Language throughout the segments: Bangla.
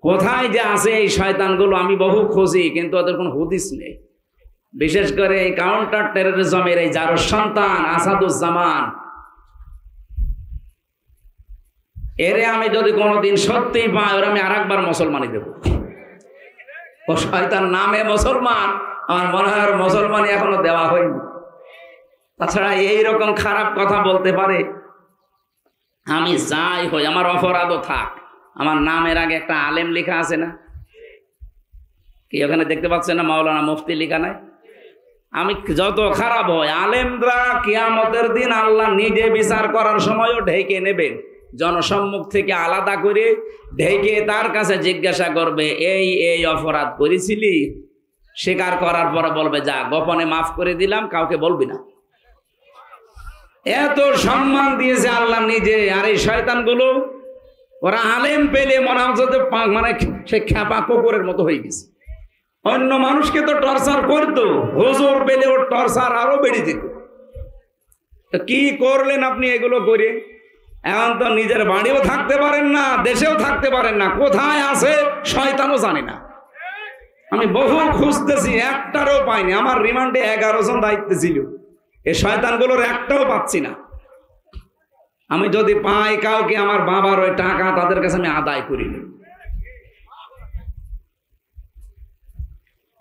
কোথায় যে আছে এই শয়তানগুলো আমি বহু খুঁজি, কিন্তু ওদের কোনো হুদিস নেই। বিশেষ করে এই কাউন্টার টেরোরিজমের এই যার সন্তান আসাদুজ্জামান, এরে আমি যদি কোনোদিন সত্যিই পাই, ওরা আমি আরেকবার মুসলমানই দেব। ও শয়তান নামে মুসলমান, আমার মনে হয় মুসলমানই এখনো দেওয়া হয়নি। তাছাড়া এইরকম খারাপ কথা বলতে পারে। আমি যাই হই, আমার অপরাধও থাক, আমার নামের আগে একটা আলেম লেখা আছে না? কি ওখানে দেখতে পাচ্ছেন না মাওলানা মুফতি লেখা নাই? আমি যত খারাপ হয়, আলেমরা কিয়ামতের দিন আল্লাহ নিজে বিচার করার সময়ও ঢেকে নেবেন, জনসম্মুখ থেকে আলাদা করে ঢেকে তার কাছে জিজ্ঞাসা করবে, এই এই অপরাধ করেছিলি? স্বীকার করার পরে বলবে, যা গোপনে মাফ করে দিলাম, কাউকে বলবি না। এত সম্মান দিয়েছে আল্লাহ নিজে। আর এই শয়তানগুলো, ওরা আলেম পেলে মনে হচ্ছে মানে সে খ্যাপা কুকুরের মতো হয়ে গেছে। অন্য মানুষকে তো টর্চার করতো, হুজুর পেলে ওর টর্চার আরো বেড়ে যেত। কি করলেন আপনি এগুলো করে? এখন তো নিজের বাড়িও থাকতে পারেন না, দেশেও থাকতে পারেন না, কোথায় আছে শয়তানও জানে না। আমি বহু খুঁজতেছি, একটারও পাইনি। আমার রিমান্ডে 11 জন দায়িত্ব ছিল, এই শয়তানগুলোর একটাও পাচ্ছি না। আমি যদি পাই কাউকে, আমার বাবার ওই টাকা তাদের কাছে আমি আদায় করি না।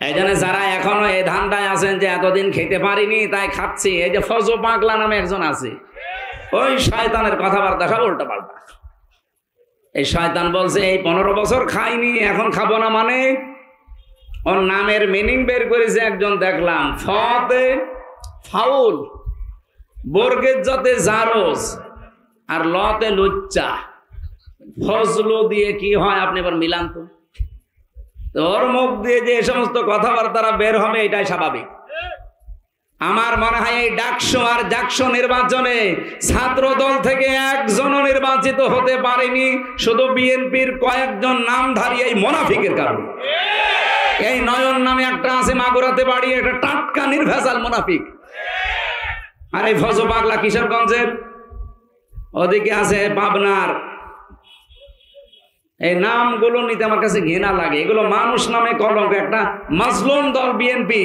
এই জন্য যারা এখনো এই ধান্দায় আছেন যে এতদিন খেতে পারিনি তাই খাচ্ছি, এই যে ফজো পাগলা নামে একজন আছে, ওই শয়তানের কথাবার্তা সব উল্টা পাল্টা। এই শয়তান বলছে এই 15 বছর খাইনি, এখন খাবো না। মানে ওর নামের মিনিং বের করেছে একজন, দেখলাম ফতে ফাউল, বর্গের যতে জারজ, আর লতে লুচ্চা, ফজলু দিয়ে কি হয় আপনি এবার মিলান তো। ওর মুখ দিয়ে যে সমস্ত কথাবার্তা বের হবে এটাই স্বাভাবিক। আমার মনে হয় এই ডাকসু আর জাকসু নির্বাচনে ছাত্র দল থেকে একজনও নির্বাচিত হতে পারেনি, শুধু বিএনপির কয়েকজন নামধারী এই মুনাফিকের কারণে। এই নয়ন নামে একটা আছে মাগুরাতে বাড়ি, একটা টাটকা নির্ভেজাল মুনাফিক। আর এই ফজো পাগলা কিশোরগঞ্জের, ওদিকে আছে পাবনার। এই নামগুলো নিতে আমার কাছে ঘৃণা লাগে। এগুলো মানুষ নামে কলঙ্ক। একটা মাজলুম দল বিএনপি,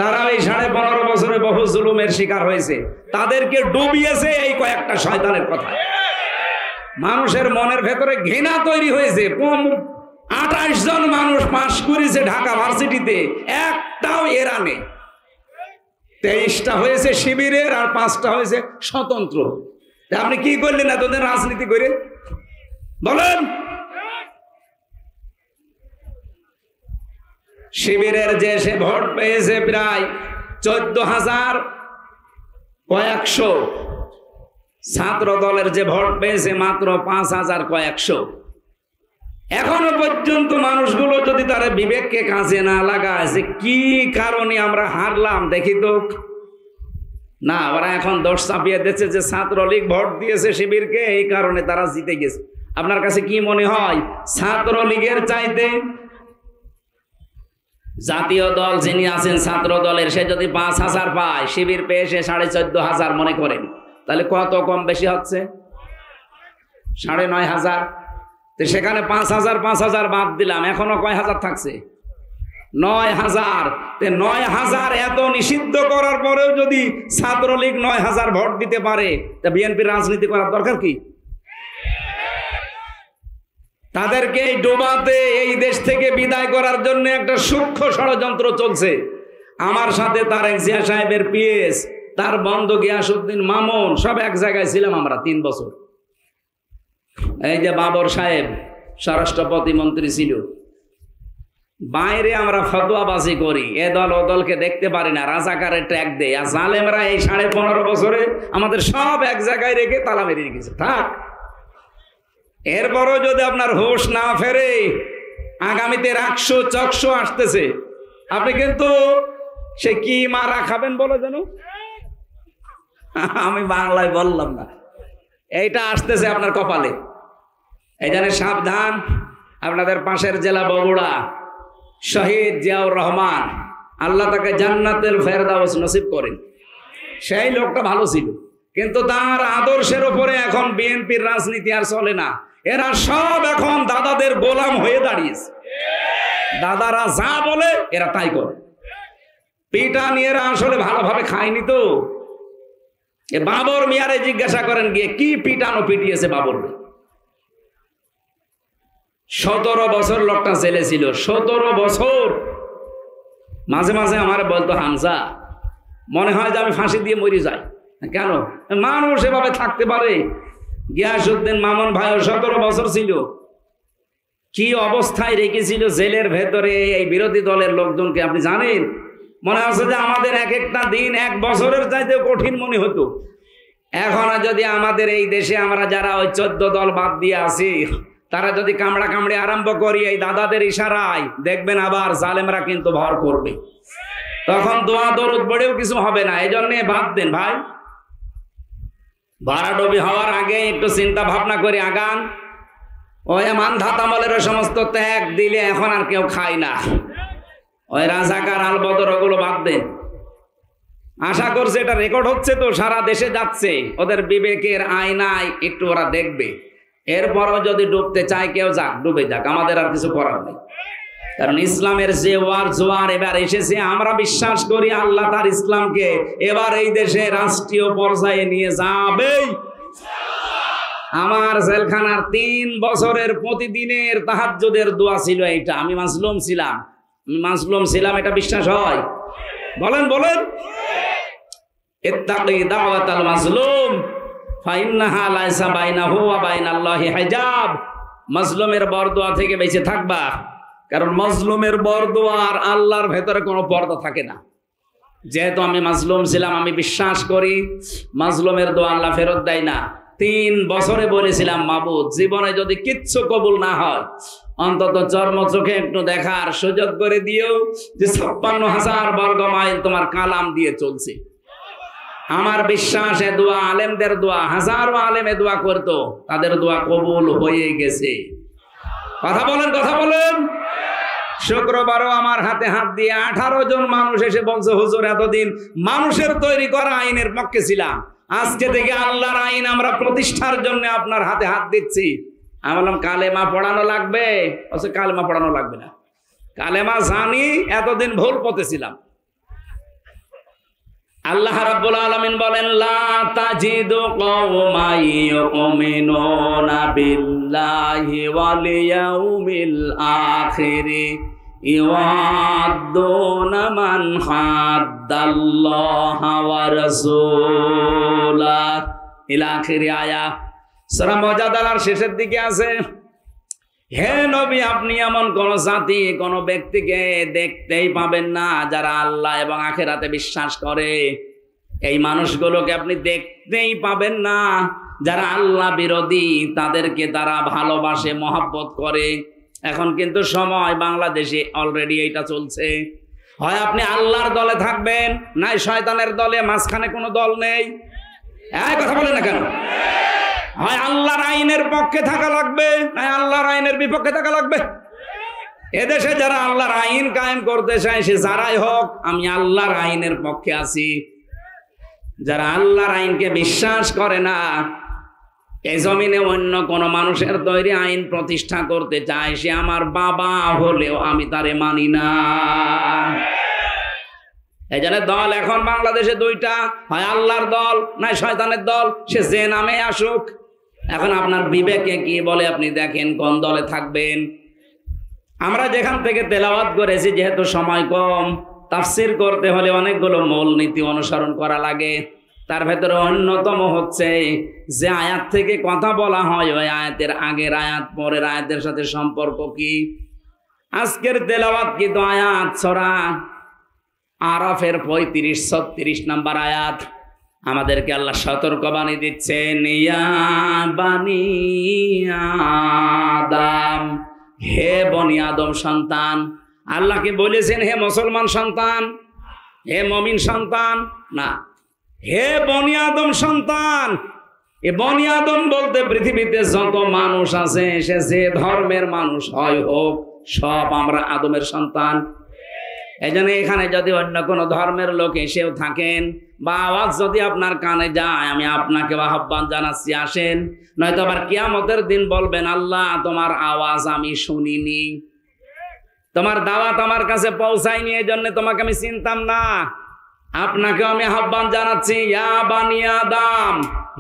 তারা এই 15.5 বছরে বহু জুলুমের শিকার হয়েছে, তাদেরকে ডুবিয়েছে এই কয়েকটা শয়তানের কথা। মানুষের মনের ভেতরে ঘৃণা তৈরি হয়েছে। 28 জন মানুষ পাশ করেছে ঢাকা ভার্সিটিতে, একটাও এরা নেই। 23টা হয়েছে শিবিরের, আর 5টা হয়েছে স্বতন্ত্র। আপনি কি করলেন এতদিন রাজনীতি করে বলেন? শিবিরের যে সে ভোট পেয়েছে প্রায় 14,100, ছাত্র দলের যে ভোট পেয়েছে মাত্র 5,100। এখনো পর্যন্ত মানুষগুলো যদি তারা বিবেককে কাজে না লাগায় যে কি কারণে আমরা হারলাম দেখি তো। না, ওরা এখন দোষ চাপিয়ে দিচ্ছে যে ছাত্রলীগ ভোট দিয়েছে শিবিরকে, এই কারণে তারা জিতে গেছে। আপনার কাছে কি মনে হয় ছাত্রলীগের চাইতে জাতীয় দল যিনি আছেন ছাত্র দলের, সে যদি 5,000 পায়, শিবির পেয়ে সে 14,500 মনে করেন, তাহলে কত কম বেশি হচ্ছে? 9,500। তো সেখানে 5,000 বাদ দিলাম, এখনো কয় হাজার থাকছে? 9,000। 9,000 এত নিষিদ্ধ করার পরেও যদি ছাত্রলীগ 9,000 ভোট দিতে পারে, তা বিএনপির রাজনীতি করার দরকার কি? তাদেরকে ডোবাতে, এই দেশ থেকে বিদায় করার জন্য একটা সূক্ষ্ম ষড়যন্ত্র চলছে। আমার সাথে তারেক জিয়া সাহেবের পিএস, তার বন্ধু গিয়াসউদ্দিন মামুন, সব এক জায়গায় ছিলাম আমরা 3 বছর। এই যে বাবর সাহেব স্বরাষ্ট্র প্রতিমন্ত্রী ছিল, বাইরে আমরা ফতোয়াবাজি করি, এ দল ও দলকে দেখতে পারি না, রাজাকারের ট্যাগ দেয়। আর জালেমরা এই 15.5 বছরে আমাদের সব এক জায়গায় রেখে তালা মেরে রেখেছে। থাক, এরপরও যদি আপনার হোশ না ফেরে, আগামীতে রাকশো চকশো আসতেছে, আপনি কিন্তু সে কি মারা খাবেন বলে যেন, আমি বাংলায় বললাম না, এইটা আসতেছে আপনার কপালে। এই জন্য সাবধান। আপনাদের পাশের জেলা বগুড়া, শহীদ জিয়াউর রহমান, আল্লাহ তাকে জান্নাতুল ফেরদাউস নসিব করেন। সেই লোকটা ভালো ছিল, কিন্তু তার আদর্শের উপরে এখন বিএনপির রাজনীতি আর চলে না। এরা সব এখন দাদাদের গোলাম হয়ে দাঁড়িয়েছে। দাদারা যা বলে এরা তাই করে। পিটানি এরা আসলে ভালোভাবে খায়নি তো। এ বাবর মিয়ারে জিজ্ঞাসা করেন গিয়ে কি পিটানো পিটিয়েছে বাবর। 17 বছর লোকটা জেলে ছিল, 17 বছর। মাঝে মাঝে আমার বলতো, হামজা মনে হয় যে আমি ফাঁসি দিয়ে মরে যাই। কেন? মানুষ এভাবে থাকতে পারে? গিয়াসউদ্দিন মামুন ভাই 17 বছর ছিল, কি অবস্থায় রেখেছিল জেলের ভেতরে এই বিরোধী দলের লোকজনকে আপনি জানেন? মনে আছে যে আমাদের এক একটা দিন 1 বছরের চাইতে কঠিন মনে হতো। এখন যদি আমাদের এই দেশে আমরা যারা ওই 14 দল বাদ দিয়ে আছি, তারা যদি কামড়া কামড়ে আরম্ভ করি এই দাদাদের ইশারায়, দেখবেন আবার জালেমরা কিন্তু ভর করবে। তখন দোয়া দরুদ পড়েও কিছু হবে না। এই জন্য বাদ দেন ভাই, ভাড়াডবি হওয়ার আগে একটু চিন্তা ভাবনা করে আগান। ওই মানধাত আমলের সমস্ত ত্যাগ দিলে এখন আর কেউ খায় না। ওই রাজাকার আল বদর ওগুলো বাদ দেন। আশা করছে এটা রেকর্ড হচ্ছে তো, সারা দেশে যাচ্ছে, ওদের বিবেকের আয়নায় একটু ওরা দেখবে। এরপরও যদি ডুবতে চায় কেউ যাক, ডুবে যাক, আমাদের আর কিছু করার নেই। কারণ ইসলামের যে ওয়ার জোয়ার এবার এসেছে, আমরা বিশ্বাস করি আল্লাহ তার ইসলামকে এবার এই দেশে রাষ্ট্রীয় পর্যায়ে নিয়ে যাবেই। আমার জেলখানার 3 বছরের প্রতিদিনের তাহাজ্জুদের দোয়া ছিল এইটা। আমি মাজলুম ছিলাম, এটা বিশ্বাস হয়? বলেন বলেন। ইত্তাকি দাওয়াতাল মাজলুম ফাইন্নাহা লাইসা বাইনাহু ওয়া বাইনাল্লাহি হিজাব। মাজলুমের বরদোয়া থেকে বেঁচে থাকবা, কারণ মাজলুমের বরদোয়া আর আল্লাহর ভেতরে কোনো পর্দা থাকে না। যেহেতু আমি মাজলুম ছিলাম, আমি বিশ্বাস করি মাজলুমের দোয়া আল্লাহ ফেরত দেয় না। 3 বছরে বলেছিলাম, মাবুদ জীবনে যদি কিচ্ছু কবুল না হয়, অন্তত চর্ম চোখে একটু দেখার সুযোগ করে দিও যে 56,000 বর্গ মাইল তোমার কালাম দিয়ে চলছে। আমার বিশ্বাস এ দোয়া আলেমদের দোয়া, হাজারো আলেমে দোয়া করতো, তাদের দোয়া কবুল হয়ে গেছে। কথা বলেন, কথা বলেন। শুক্রবারও আমার হাতে হাত দিয়ে 18 জন মানুষ এসে বলছে, হুজুর এতদিন মানুষের তৈরি করা আইনের পক্ষে ছিলাম, আজকে থেকে আল্লাহর আইন আমরা প্রতিষ্ঠার জন্য আপনার হাতে হাত দিচ্ছি। আমি বললাম, কালেমা পড়ানো লাগবে? বলছে কালেমা পড়ানো লাগবে না, কালেমা জানি, এতদিন ভুল পথে ছিলাম। আল্লাহ রাব্বুল আলামিন বলেন, লা তাজিদু কওমান ইউমিনুনা বিল্লাহি ওয়াল ইয়াউমিল আখির ইওয়াদ্দুনা মান হাদ্দাল্লাহা ওয়া রাসূলাহ ইলা আখিরি আয়া। সূরা মুজাদালার শেষের দিকে আছে, হে নবী আপনি এমন কোন জাতি, কোন ব্যক্তিকে দেখতেই পাবেন না যারা আল্লাহ এবং আখিরাতে বিশ্বাস করে। এই মানুষগুলোকে আপনি দেখতেই পাবেন না যারা আল্লাহ বিরোধী, তাদেরকে তারা ভালোবাসে, মহব্বত করে। এখন কিন্তু সময় বাংলাদেশে অলরেডি এইটা চলছে। হয় আপনি আল্লাহর দলে থাকবেন, নাই শয়তানের দলে, মাঝখানে কোনো দল নেই। কথা বলেন না কেন? হয় আল্লাহর আইনের পক্ষে থাকা লাগবে, নাই আল্লাহর আইনের বিপক্ষে থাকা লাগবে। এদেশে যারা আল্লাহর আইন কায়েম করতে চায়, সে যারাই হোক, আমি আল্লাহর আইনের পক্ষে আছি। যারা আল্লাহর আইনকে বিশ্বাস করে না, এই জমিনে অন্য কোন মানুষের তৈরি আইন প্রতিষ্ঠা করতে চায়, সে আমার বাবা হলেও আমি তারে মানি না। এই জন্য দল এখন বাংলাদেশে 2টা, হয় আল্লাহর দল নাই শয়তানের দল, সে যে নামে আসুক। এখন আপনার বিবেকে কি বলে আপনি দেখেন কোন দলে থাকবেন। আমরা যেখান থেকে তেলাওয়াত করেছি, যেহেতু সময় কম, তাফসীর করতে হলে অনেকগুলো মূলনীতি অনুসরণ করা লাগে। তার ভেতরে অন্যতম হচ্ছে যে আয়াত থেকে কথা বলা হয়, ওই আয়াতের আগের আয়াত পরের আয়াতের সাথে সম্পর্ক কি। আজকের তেলাওয়াত কিন্তু আয়াত সূরা আরাফের 35-36 নম্বর আয়াত। আমাদেরকে আল্লাহ সতর্কবাণী দিচ্ছেন, ইয়া বানি আদম, হে বনি আদম সন্তান। আল্লাহকে বলেছেন হে মুসলমান সন্তান, হে মুমিন সন্তান না, হে বনি আদম সন্তান। এ বনি আদম বলতে পৃথিবীতে যত মানুষ আছে, সে যে ধর্মের মানুষ হয় হোক, সব আমরা আদমের সন্তান। এই জন্য এখানে যদি অন্য কোনো ধর্মের লোক এসেও থাকেন, বা আওয়াজ যদি আপনার কানে যায়, আমি আপনাকে আহ্বান জানাচ্ছি আসেন। নয়তো আবার কিয়ামতের দিন বলবেন, আল্লাহ তোমার আওয়াজ আমি শুনিনি, তোমার দাওয়াত আমার কাছে পৌঁছায়নি, এই জন্য তোমাকে আমি চিনতাম না। আপনাকে আমি আহ্বান জানাচ্ছি, ইয়া বানি আদম,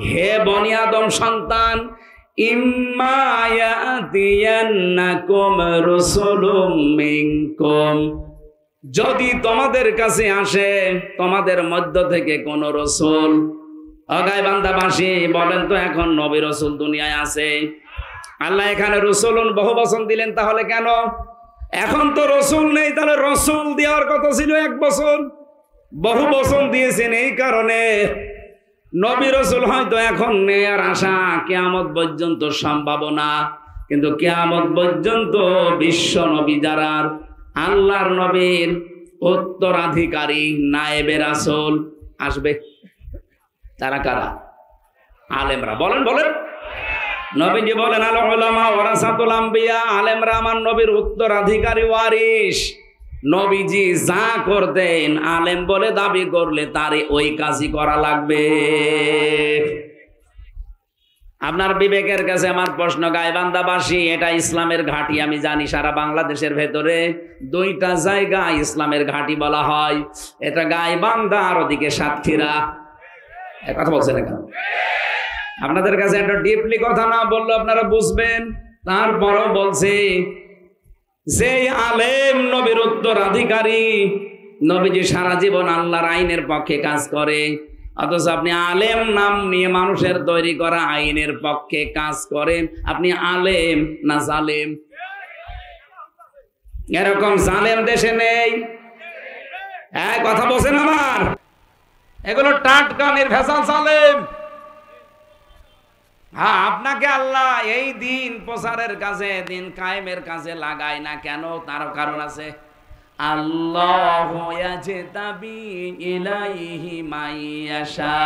হে বনি আদম সন্তান, ইম্মা ইয়াতিয়ান্নাকুম রাসূলুম মিনকুম, যদি তোমাদের কাছে আসে তোমাদের মধ্য থেকে কোন রসুল। গাইবান্ধাবাসী বলেন তো, এখন নবী রসুল দুনিয়ায় আছে? আল্লাহ এখানে রসুলুন বহু বচন দিলেন, তাহলে কেন? এখন তো রসুল নেই, তাহলে রসুল দেওয়ার কথা ছিল এক বছর, বহু বচন দিয়েছেন এই কারণে। নবী রসুল হয়তো এখন নেই আর আশা কিয়ামত পর্যন্ত সম্ভাবনা, কিন্তু কিয়ামত পর্যন্ত বিশ্ব নবী যারা আল্লাহর নবীর উত্তরাধিকারী নায়েবে রাসূল আসবে, তারা কারা? আলেমরা। বলেন বলেন। নবীজি বলেন, আল উলামা ওয়ারাসাতুল আম্বিয়া, আলেমরা আমার নবীর উত্তরাধিকারী ওয়ারিস। নবীজি যা করতেন আলেম বলে দাবি করলে তারে ওই কাজই করা লাগবে। আপনার বিবেকের কাছে আমার প্রশ্ন, গাইবান্ধাবাসী, এটা ইসলামের ঘাঁটি আমি জানি, সারা বাংলাদেশের ভেতরে দুইটা জায়গা ইসলামের ঘাঁটি বলা হয়, এটা গাইবান্ধা আর ওদিকে সাতক্ষীরা। কথা বলছেন এখন? আপনাদের কাছে একটা ডিপলি কথা না বললে আপনারা বুঝবেন, তারপরও বলছি, যে আলেম নবীর উত্তরাধিকারী, নবীজি সারা জীবন আল্লাহর আইনের পক্ষে কাজ করে, অথচ আপনি আলেম নাম নিয়ে মানুষের তৈরি করা আইনের পক্ষে কাজ করেন। আপনি আলেম না জালেম? এরকম জালেম দেশে নেই। কথা বলছেন আমার? এগুলো টাটকা নির্ভেজাল জালেম। হ্যাঁ, আপনাকে আল্লাহ এই দিন প্রচারের কাজে, দিন কায়েমের কাজে লাগায় না কেন? তারও কারণ আছে। আল্লাহু ইয়াজতাবি ইলাইহি মাইয়াশা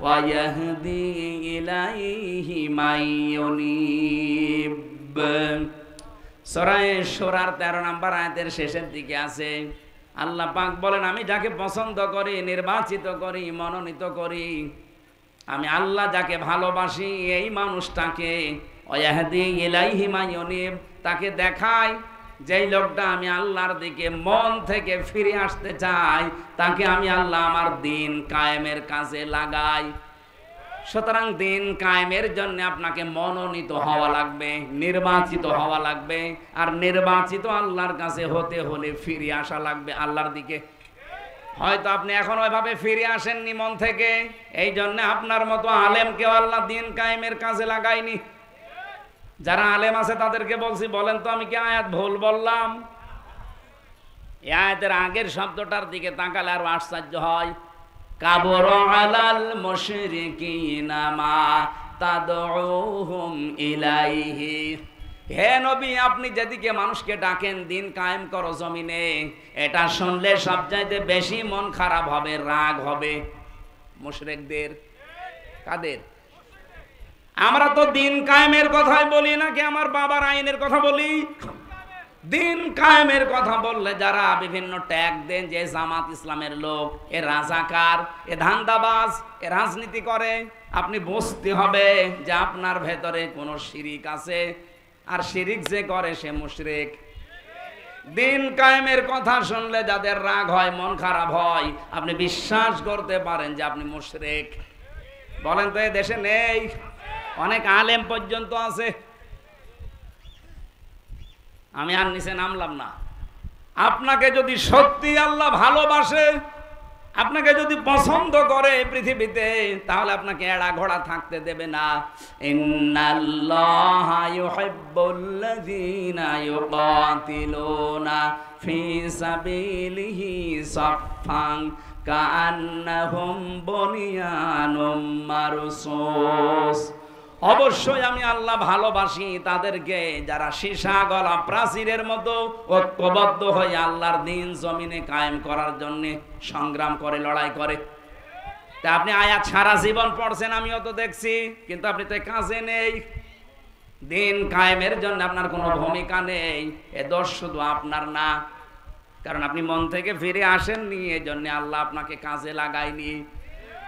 ওয়া ইয়াহদি ইলাইহি মাইয়ুনিব। সূরা শুরার 13 নম্বর আয়াতের শেষের দিকে আছে, আল্লাহ পাক বলেন, আমি যাকে পছন্দ করি, নির্বাচিত করি, মনোনীত করি, আমি আল্লাহ যাকে ভালোবাসি এই মানুষটাকে ওয়াহদি ইলাইহি মাইয়ুনিব, তাকে দেখাই যেই লোকটা আমি আল্লাহর দিকে মন থেকে ফিরে আসতে চাই, তাকে আমি আল্লাহ আমার দিন কায়েমের কাজে লাগাই। সুতরাং দিন কায়েমের জন্য আপনাকে মনোনীত হওয়া লাগবে, নির্বাচিত হওয়া লাগবে, আর নির্বাচিত আল্লাহর কাছে হতে হলে ফিরে আসা লাগবে আল্লাহর দিকে। হয়তো আপনি এখন ওইভাবে ফিরে আসেননি মন থেকে, এই জন্য আপনার মতো আলেমকেও আল্লাহ দিন কায়েমের কাজে লাগায়নি। যারা আলেম আছে তাদেরকে বলছি, বলেন তো আমি কি আয়াত ভুল বললাম? এই আয়াতের আগের শব্দটার দিকে তাকালে আরো আশ্চর্য হয়। কাবুরা আলাল মুশরিকিনা মা তাদউহুম ইলাইহি। হে নবী, আপনি যেদিকে মানুষকে ডাকেন দিন কায়েম করো জমিনে, এটা শুনলে সবচাইতে বেশি মন খারাপ হবে, রাগ হবে মুশরিকদের। কাদের? আমরা তো দিন কায়েমের কথাই বলি নাকি আমার বাবার আইনের কথা বলি? দিন কায়েমের কথা বললে যারা বিভিন্ন ট্যাগ দেন যে জামাত ইসলামের লোক, এ রাজাকার, এ ধান্দাবাজ, এ রাজনীতি করে, আপনি বুঝতে হবে যে আপনার ভেতরে কোনো শিরিক আছে, আর শিরিক যে করে সে মুশরিক। দিন কায়েমের কথা শুনলে যাদের রাগ হয়, মন খারাপ হয়, আপনি বিশ্বাস করতে পারেন যে আপনি মুশরিক। বলেন তো, এ দেশে নেই? অনেক আলেম পর্যন্ত আছে। আমি আর নিচে নামলাম না। আপনাকে যদি সত্যি আল্লাহ ভালোবাসে, আপনাকে যদি পছন্দ করে পৃথিবীতে, তাহলে আপনাকে এড়া ঘোড়া থাকতে দেবে না। ইন্নাল্লাহা ইউহিব্বুল্লাযীনা ইউকাতিলুনা ফি সাবিলিহি সাফফান কাআন্নাহুম বুনিয়ানুম মারসুস। অবশ্যই আমি আল্লাহ ভালোবাসি তাদেরকে যারা সীসা গলা প্রাচীরের মতো ঐক্যবদ্ধ হয়ে আল্লাহর দিন জমিনে কায়েম করার জন্য সংগ্রাম করে, লড়াই করে। তা আপনি আয়াত সারা জীবন পড়ছেন, আমিও তো দেখছি, কিন্তু আপনি তো কাজে নেই। দিন কায়েমের জন্য আপনার কোনো ভূমিকা নেই। এ দোষ শুধু আপনার না, কারণ আপনি মন থেকে ফিরে আসেননি, এই জন্য আল্লাহ আপনাকে কাজে লাগায়নি।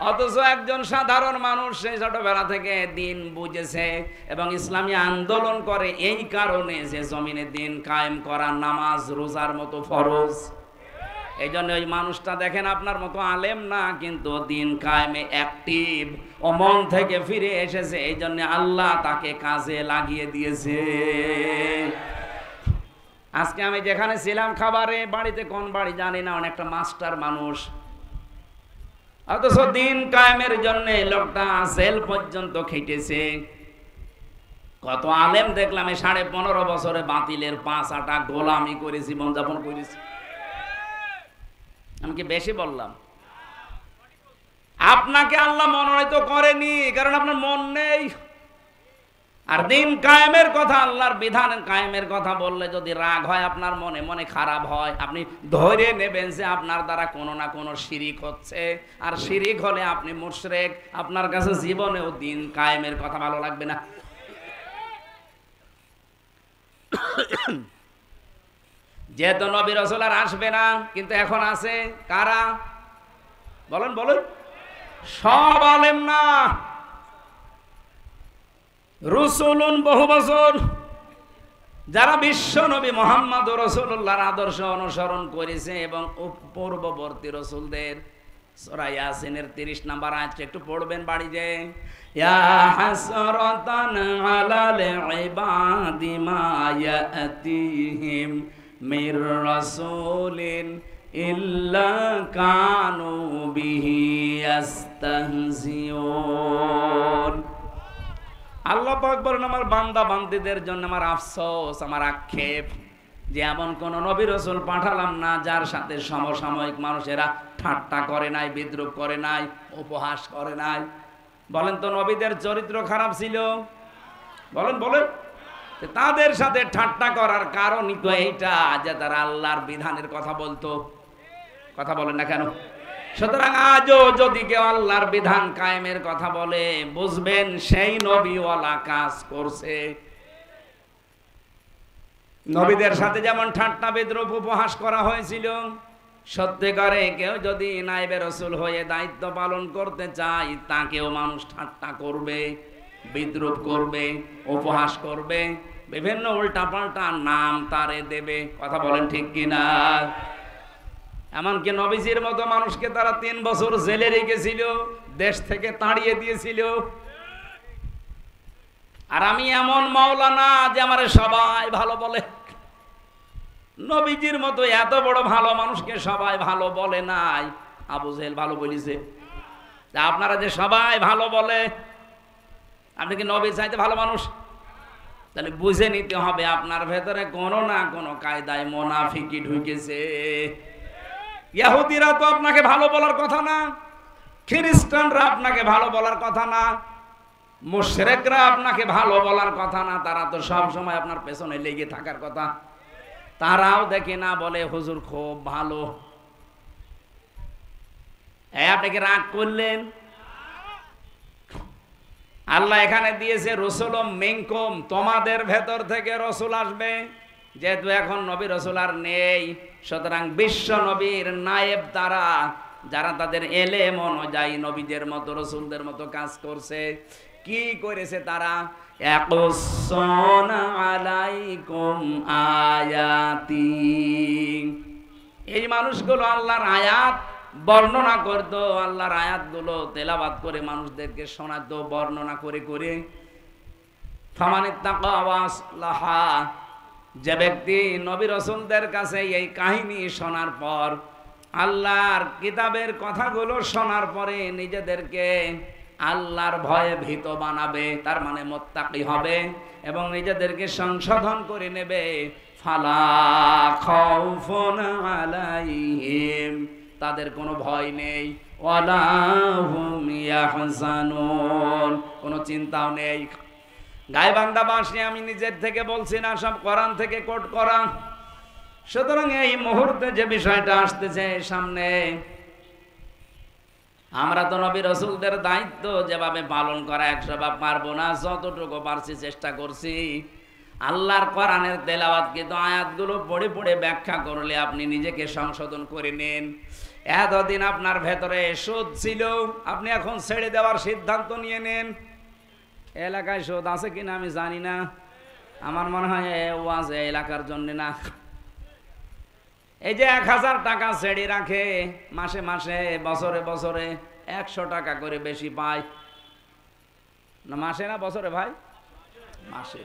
অথচ একজন সাধারণ মানুষ সেই ছোটবেলা থেকে দিন বুঝেছে এবং ইসলামী আন্দোলন করে এই কারণে যে জমিনে দিন কায়েম করা নামাজ রোজার মতো ফরজ। এই জন্য ওই মানুষটা দেখেন আপনার মতো আলেম না, কিন্তু দিন কায়েমে অ্যাক্টিভ, ও মন থেকে ফিরে এসেছে, এই জন্য আল্লাহ তাকে কাজে লাগিয়ে দিয়েছে। আজকে আমি যেখানে ছিলাম খাবারে বাড়িতে, কোন বাড়ি জানি না, অনেকটা মাস্টার মানুষ, অথচ দিন কায়েমের জন্য লোকটা জেল পর্যন্ত খেটেছে। কত আলেম দেখলাম 15.5 বছরে বাতিলের 5 আটা গোলামি করে জীবনযাপন করেছে। আমি কি বেশি বললাম? আপনাকে আল্লাহ মনোনীত করেনি কারণ আপনার মন নেই। আর দিন কায়েমের কথা, আল্লাহর বিধান কায়েমের কথা বললে যদি রাগ হয় আপনার মনে, মনে খারাপ হয়, আপনি ধরে নেবেন যে আপনার দ্বারা কোনো না কোনো শিরিক হচ্ছে, আর শিরিক হলে আপনি মুশরিক, আপনার কাছে জীবনেও দিন কায়েমের কথা ভালো লাগবে না। যেহেতু নবী রাসূল আর আসবে না, কিন্তু এখন আছে কারা? বলেন বলেন। সব আলেম না, রসুলুন বহু বছর যারা বিশ্ব নবী মুহাম্মদ রাসূলুল্লাহর আদর্শ অনুসরণ করেছে এবং পূর্ববর্তী রাসূলদের। সূরা ইয়াসিনের 30 নম্বর আয়াতটা একটু পড়বেন বাড়িতে। ইয়া হাসরাতান আলাল ইবাদি মা ইয়াতিহিম মির রাসূলিন ইল্লা কানু বিহি ইস্তাহজিউন। আল্লাহ পাক বলেন, আমার বান্দা বান্দীদের জন্য আমার আফসোস, আমার আক্ষেপ যে এমন কোন নবী রাসূল পাঠালাম না যার সাথে সমসাময়িক মানুষেরা ঠাট্টা করে নাই, বিদ্রূপ করে নাই, উপহাস করে নাই। বলেন তো নবীদের চরিত্র খারাপ ছিল? বলেন বলেন। তাদের সাথে ঠাট্টা করার কারণই তো এইটা যে তারা আল্লাহর বিধানের কথা বলতো। কথা বলেন না কেন? সুতরাং আজও যদি কেউ আল্লাহর বিধান কায়েমের কথা বলে, বুঝবেন সেই নবীওয়ালা কাজ করছে। নবীদের সাথে যেমন ঠাট্টা বিদ্রূপ উপহাস করা হয়েছিল, সত্যিকারে কেউ যদি নায়েবে রাসূল হয়ে দায়িত্ব পালন করতে চায়, তাকেও মানুষ ঠাট্টা করবে, বিদ্রূপ করবে, উপহাস করবে, বিভিন্ন উল্টাপাল্টা নাম তারে দেবে। কথা বলেন ঠিক কিনা? এমনকি নবীজির মতো মানুষকে তারা 3 বছর জেলে রেখেছিল, দেশ থেকে তাড়িয়ে দিয়েছিল। আর আমি এমন মাওলানা যে আমারে সবাই ভালো বলে। নবীজির মতো এত বড় ভালো মানুষকে সবাই ভালো বলে নাই, আবু জেহেল ভালো বলেছে। আপনারা যে সবাই ভালো বলে, আপনি কি নবী চাইতে ভালো মানুষ? তাহলে বুঝে নিতে হবে আপনার ভেতরে কোনো না কোনো কায়দায় মুনাফিকি ঢুকেছে। ইহুদিরা তো আপনাকে ভালো বলার কথা না, খ্রিস্টানরা আপনাকে ভালো বলার কথা না, মুশরিকরা আপনাকে ভালো বলার কথা না, তারা তো সব সময় আপনার পেছনে লেগে থাকার কথা। তারাও দেখে না, বলে হুজুর খুব ভালো। আপনি কি রাগ করলেন? আল্লাহ এখানে দিয়েছে রসুলুম মিনকুম, তোমাদের ভেতর থেকে রসুল আসবে। যেহেতু এখন নবী রসুল আর নেই, সুতরাং বিশ্ব নবীর নায়েব তারা, যারা তাদের এলেম অনুযায়ী নবীদের মতো রসুলদের মতো কাজ করছে। কি করেছে তারা? ইয়াকুসুনা আলাইকুম আয়াতি, এই মানুষগুলো আল্লাহর আয়াত বর্ণনা করতো, আল্লাহর আয়াতগুলো তেলাওয়াত করে মানুষদেরকে শোনাতো, বর্ণনা করে করে। ফামানিত্তাকা ওয়া আসলাহা, যে ব্যক্তি নবী রাসূলদের কাছে এই কাহিনী শোনার পর, আল্লাহর কিতাবের কথাগুলো শোনার পরে নিজেদেরকে আল্লাহর ভয়ে ভীত বানাবে, তার মানে মুত্তাকি হবে এবং নিজেদেরকে সংশোধন করে নেবে। ফালা খাউফুন আলাইহিম, তাদের কোনো ভয় নেই। ওয়ালা হুম ইয়াহজানুন, কোনো চিন্তাও নেই। গায়বান্ধা বাসে আমি নিজের থেকে বলছি না, সব কোরআন থেকে কোট করা। সুতরাং এই মুহূর্তে যে বিষয়টা আসতেছে সামনে, আমরা তো নবী রাসূলদের দায়িত্ব যেভাবে পালন করা 100 ভাগ পারবো না, যতটুকু পারছি চেষ্টা করছি। আল্লাহর কোরআনের তেলাওয়াত কিন্তু আয়াতগুলো পড়ে পড়ে ব্যাখ্যা করলে আপনি নিজেকে সংশোধন করে নেন। এতদিন আপনার ভেতরে সুদ ছিল, আপনি এখন ছেড়ে দেওয়ার সিদ্ধান্ত নিয়ে নেন। এলাকায় সুদ আছে কিনা আমি জানি না, আমার মনে হয় ওয়াজ এলাকার জন্য না। এই যে 1000 টাকা ছেড়ে রাখে মাসে মাসে, বছরে বছরে 100 টাকা করে বেশি পায় না? মাসে না বছরে ভাই? মাসে,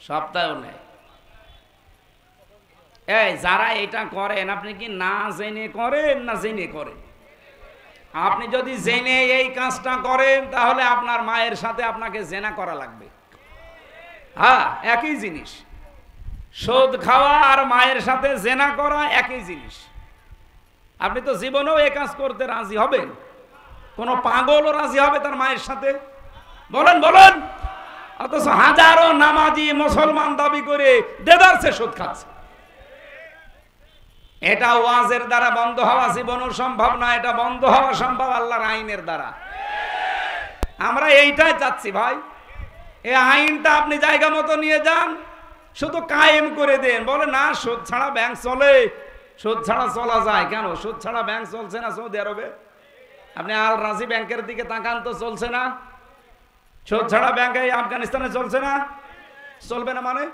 সপ্তাহেও নেয়। এই যারা এটা করেন, আপনি কি না জেনে করেন না জেনে করেন? আপনি যদি জেনে এই কাজটা করেন তাহলে আপনার মায়ের সাথে আপনাকে জেনা করা লাগবে। হ্যাঁ, একই জিনিস। সুদ খাওয়া আর মায়ের সাথে জেনা করা একই জিনিস। আপনি তো জীবনেও এই কাজ করতে রাজি হবেন? কোন পাগলও রাজি হবে তার মায়ের সাথে? বলেন বলেন। অথচ হাজারো নামাজি মুসলমান দাবি করে দেদারসে সুদ খাচ্ছে। এটা ওয়াজের দ্বারা বন্ধ হওয়া জীবনও সম্ভব না, এটা বন্ধ হওয়া সম্ভব আল্লাহর আইনের দ্বারা। আমরা এইটাই চাচ্ছি ভাই। এই আইনটা আপনি জায়গা মতো নিয়ে যান, শুধু কায়েম করে দেন। বলে না সুদ ছাড়া ব্যাংক চলে, সুদ ছাড়া চলা যায় কেন? সুদ ছাড়া ব্যাংক চলছে না সৌদি আরবে? আপনি আল রাজি ব্যাংকের দিকে তাকান তো, চলছে না? সুদ ছাড়া ব্যাংক এই আফগানিস্তানে চলছে না? চলবে না মানে?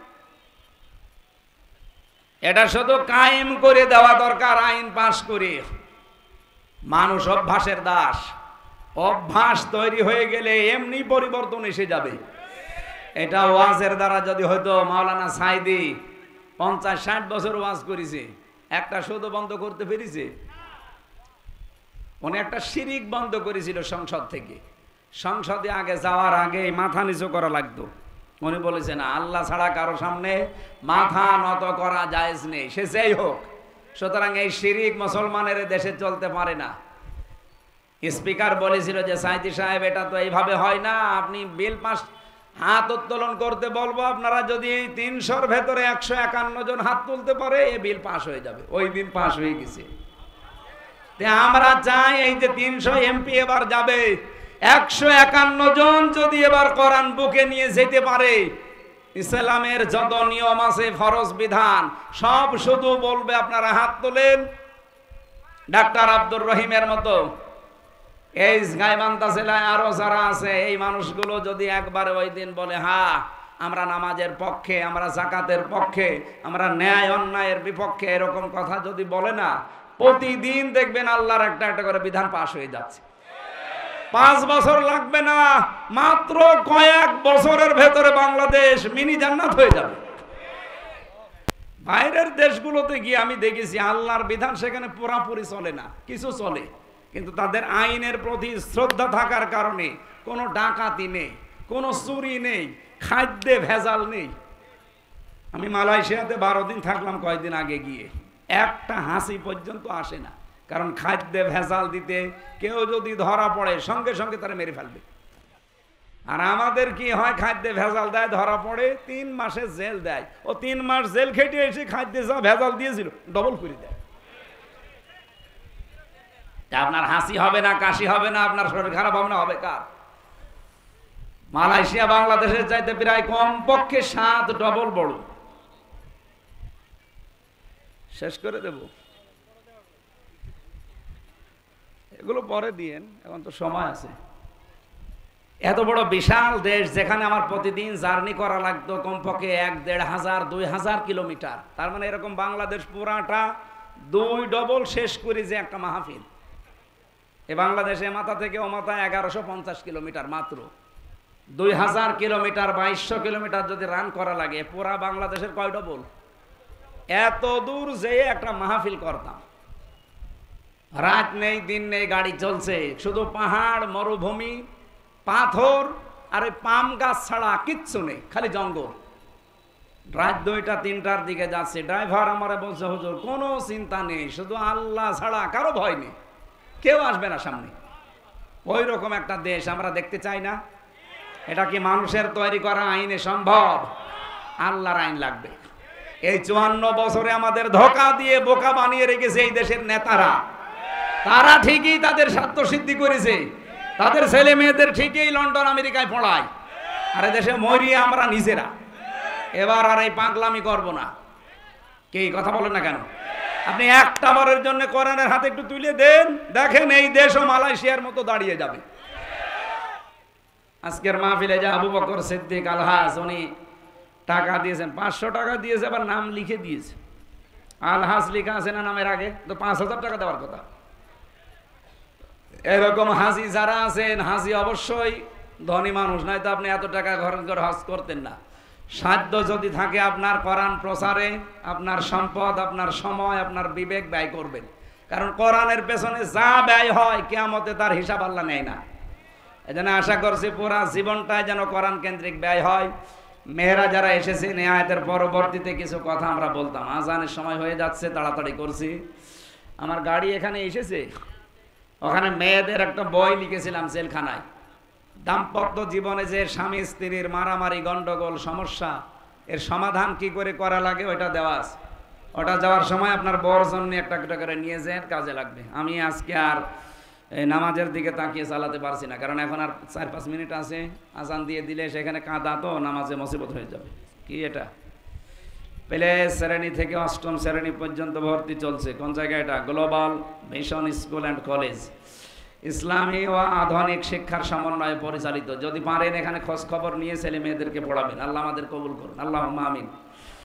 এটা শুধু কায়েম করে দেওয়া দরকার আইন পাশ করে। মানুষ অভ্যাসের দাস, অভ্যাস তৈরি হয়ে গেলে এমনি পরিবর্তন এসে যাবে। এটা ওয়াজের দ্বারা যদি হয়তো, মাওলানা সাইদি 50-60 বছর ওয়াজ করেছে, একটা শুধু বন্ধ করতে পেরেছে? উনি একটা শিরিক বন্ধ করেছিল সংসদ থেকে। সংসদে আগে যাওয়ার আগে মাথা নিচু করা লাগতো। উনি বলেছেন আল্লাহ ছাড়া কারো সামনে মাথা নত করা জায়েজ নেই, সে যেই হোক। সুতরাং এই শিরিক মুসলমানের দেশে চলতে পারে না। স্পিকার বলেছিল যে সাইদি সাহেব এটা তো এইভাবে হয় না, আপনি বিল পাস, হাত উত্তোলন করতে বলবো, আপনারা যদি 300-র ভেতরে 151 জন হাত তুলতে পারে এই বিল পাস হয়ে যাবে। ওই দিন পাস হয়ে গেছে। আমরা চাই এই যে 300 এমপি এবার যাবে, 151 জন যদি এবার কোরআন বুকে নিয়ে যেতে পারে, ইসলামের যত নিয়ম আছে ফরজ বিধান সব শুধু বলবে আপনারা হাত তোলেন। ডাক্তার আব্দুর রহিমের মতো এই গাইবান্ধা জেলায় আরো যারা আছে, এই মানুষগুলো যদি একবারে ওই দিন বলে হ্যাঁ আমরা নামাজের পক্ষে, আমরা যাকাতের পক্ষে, আমরা ন্যায় অন্যায়ের বিপক্ষে, এরকম কথা যদি বলে না, প্রতিদিন দেখবেন আল্লাহর একটা একটা করে বিধান পাশ হয়ে যাচ্ছে। 5 বছর লাগবে না, মাত্র কয়েক বছরের ভেতরে বাংলাদেশ মিনি জান্নাত হয়ে যাবে। বাইরের দেশগুলোতে গিয়ে আমি দেখেছি আল্লাহর বিধান সেখানে পুরাপুরি চলে না, কিছু চলে, কিন্তু তাদের আইনের প্রতি শ্রদ্ধা থাকার কারণে কোনো ডাকাতি নেই, কোনো চুরি নেই, খাদ্যে ভেজাল নেই। আমি মালয়েশিয়াতে 12 দিন থাকলাম কয়েকদিন আগে গিয়ে, একটা হাসি পর্যন্ত আসে না, কারণ খাদ্যে ভেজাল দিতে কেউ যদি ধরা পড়ে সঙ্গে সঙ্গে তারা মেরে ফেলবে। আর আমাদের কি হয়, খাদ্যে ভেজাল দেয়, ধরা পড়ে 3 মাসের জেল দেয়। ও 3 মাস জেল খেটে এসে খাদ্যে যা ভেজাল দিয়েছিল ডবল করে দেয়। আপনার হাসি হবে না, কাশি হবে না, আপনার শরীর খারাপ হবে না, হবে কার? মালয়েশিয়া বাংলাদেশের চাইতে প্রায় কমপক্ষে 7 ডবল বড়। শেষ করে দেব, এগুলো পরে দিয়েন, এখন তো সময় আছে। এত বড় বিশাল দেশ যেখানে আমার প্রতিদিন জার্নি করা লাগতো কমপক্ষে 1,500-2,000 কিলোমিটার, তার মানে এরকম বাংলাদেশ পুরাটা 2 ডবল শেষ করি যে একটা মাহফিল। এ বাংলাদেশে মাথা থেকে ও মাথা 1150 কিলোমিটার, মাত্র 2000 কিলোমিটার, 2200 কিলোমিটার যদি রান করা লাগে, পুরা বাংলাদেশের কয় ডবল? এত দূর যেয়ে একটা মাহফিল করতাম। রাত নেই দিন নেই, গাড়ি চলছে, শুধু পাহাড়, মরুভূমি, পাথর আর ওই পাম গাছ ছাড়া কিচ্ছু নেই, খালি জঙ্গল। রাত 2টা-3টার দিকে যাচ্ছে, ড্রাইভার আমারে বলছে হুজুর কোনো চিন্তা নেই, শুধু আল্লাহ ছাড়া কারো ভয় নেই, কেউ আসবে না সামনে। ওই রকম একটা দেশ আমরা দেখতে চাই না? এটা কি মানুষের তৈরি করা আইনে সম্ভব? আল্লাহর আইন লাগবে। এই 54 বছরে আমাদের ধোঁকা দিয়ে বোকা বানিয়ে রেখেছে এই দেশের নেতারা। তারা ঠিকই তাদের স্বার্থ সিদ্ধি করেছে, তাদের ছেলে মেয়েদের ঠিকই লন্ডন আমেরিকায় পড়ায়, আর দেশে মরি আমরা নিজেরা। এবার আর এই পাগলামি করব না। কি কথা বলেন না কেন? আপনি একটা বারের জন্য কোরআনের হাতে একটু তুলে দেন, দেখেন এই দেশও মালয়েশিয়ার মতো দাঁড়িয়ে যাবে। আজকের মাহফিলে যে আবু বকর সিদ্দিক আলহাজ, উনি টাকা দিয়েছেন, 500 টাকা দিয়েছে, আবার নাম লিখে দিয়েছে। আলহাজ লেখা আছে না নামের আগে, তো 5000 টাকা দেওয়ার কথা। এরকম হাজি যারা আছেন, হাজি অবশ্যই ধনী মানুষ, নয় তো আপনি এত টাকা ঘর ঘর হজ করতেন না। সাধ্য যদি থাকে আপনার কোরআন প্রচারে, আপনার সম্পদ, আপনার সময়, আপনার বিবেক ব্যয় করবেন। কারণ কোরআনের পেছনে যা ব্যয় হয় কিয়ামতে তার হিসাব আল্লাহ নেয় না। এজন্য আশা করছি পুরা জীবনটাই যেন কোরআন কেন্দ্রিক ব্যয় হয়। মেয়েরা যারা এসেছে, নেহায়েতের পরবর্তীতে কিছু কথা আমরা বলতাম। আজানের সময় হয়ে যাচ্ছে, তাড়াতাড়ি করছি। আমার গাড়ি এখানে এসেছে, ওখানে মেয়েদের একটা বই লিখেছিলাম জেলখানায়। দাম্পত্য জীবনে যে স্বামী স্ত্রীর মারামারি, গন্ডগোল, সমস্যা, এর সমাধান কি করে করা লাগে ওটা দেওয়া আছে। ওটা যাওয়ার সময় আপনার বর জন্য একটা একটা করে নিয়ে যান, কাজে লাগবে। আমি আজকে আর এই নামাজের দিকে তাকিয়ে চালাতে পারছি না, কারণ এখন আর 4-5 মিনিট আছে। আজান দিয়ে দিলে সেখানে কাঁদা, তো নামাজে মুসিবত হয়ে যাবে। কি এটা? প্লে শ্রেণী থেকে 8ম শ্রেণী পর্যন্ত ভর্তি চলছে। কোন জায়গায় এটা? Global mission school and college, ইসলামী ও আধুনিক শিক্ষার সমন্বয়ে পরিচালিত। যদি পারেন এখানে খোঁজ খবর নিয়ে ছেলে মেয়েদেরকে পড়াবেন। আল্লাহ আমাদের কবুল করুন, আল্লাহুম্মা আমিন।